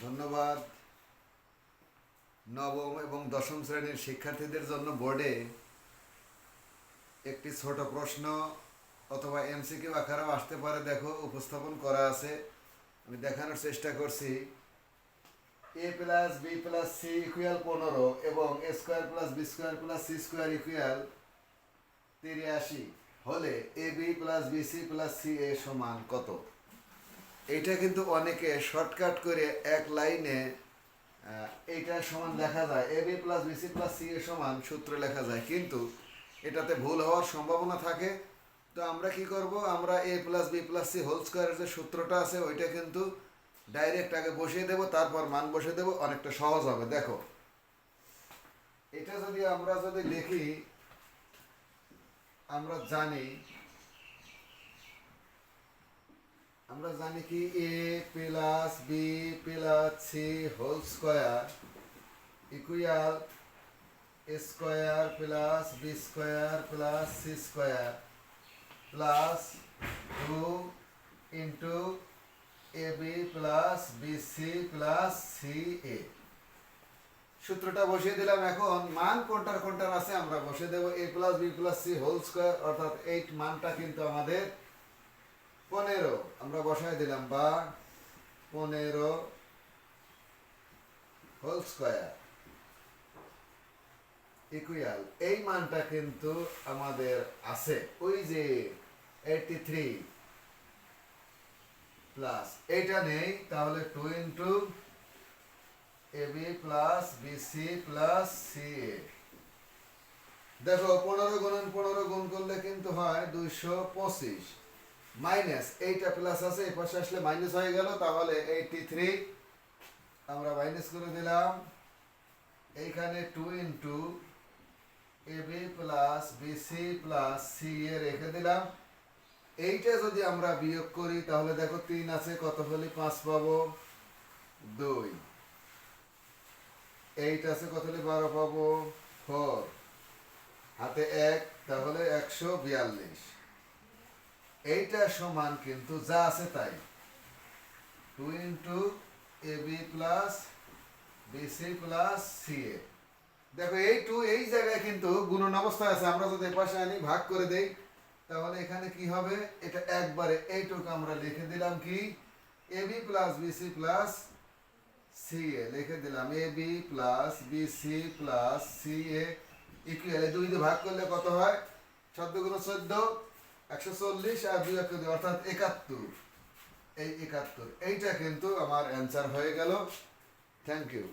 ধন্যবাদ। নবম এবং দশম শ্রেণীর শিক্ষার্থীদের জন্য বোর্ডে একটি ছোট প্রশ্ন অথবা এমসিকিউ আকারেও আসতে পারে, দেখো উপস্থাপন করা আছে। আমি দেখানোর চেষ্টা করছি। A plus B plus C equal 15 এবং A square plus B square plus C square equal 83 হলে A B plus B C plus C A সমান কত? এইটা কিন্তু অনেকে শর্টকাট করে এক লাইনে এইটা সমান লেখা যায়, A B plus B C plus C A সমান সূত্র লেখা যায়, কিন্তু এটাতে ভুল হওয়ার সম্ভাবনা থাকে। তো আমরা কি করব, আমরা A plus B plus C whole স্কোয়ারের যে সূত্রটা আছে ওইটা কিন্তু ডাইরেক্ট আগে বসিয়ে দেবো, তারপর মান বসিয়ে দেবো, অনেকটা সহজ হবে। দেখো, এটা যদি লিখি, আমরা জানি কি A plus B plus C whole square equal A square plus B square plus C square plus 2 into A B plus B C plus C A. সূত্রটা বসিয়ে দিলাম। এখন মান কোনটার আছে আমরা বসিয়ে দেবো। A plus B plus C whole square অর্থাৎ 8 মানটা কিন্তু আমাদের 15 আমরা বসাই দিলাম, বা 15 হোল স্কোয়ার ইকুয়াল এই মানটা কিন্তু আমাদের আছে ওই যে 83 প্লাস এইটা নেই, তাহলে 2 into A B plus B C plus C A. দেখো 15 গুণন 15 গুণ করলে কিন্তু হয় 225, মাইনাস এইটা প্লাস আছে, এই পাশে আসলে মাইনাস হয়ে গেল, তাহলে 83 আমরা মাইনাস করে দিলাম। এইখানে 2 into A B plus B C plus C A রেখে দিলাম। এইটা যদি আমরা বিয়োগ করি তাহলে দেখো 3 আছে, কত হলে 5 পাবো, 2। এইটা আছে, কত হলে 12 পাবো, 4। হাতে 1, তাহলে 142। এইটা সমান কিন্তু যা আছে তাই, 2 into A B plus B C plus C A. দেখো এই 2 এই জায়গায় কিন্তু গুণন অবস্থায় আছে, আমরা যদি পাশে আনি ভাগ করে দেই তাহলে এখানে কি হবে, এটা একবারে এইটুকু আমরা লিখে দিলাম কি A B plus B C plus C A লিখে দিলাম। A B plus B C plus C A equal 2 দিয়ে ভাগ করলে কত হয়, 14 গুণ 14 140 আর 2 1 অর্থাৎ 71। এই 71 এইটা কিন্তু আমার অ্যান্সার হয়ে গেল। Thank you.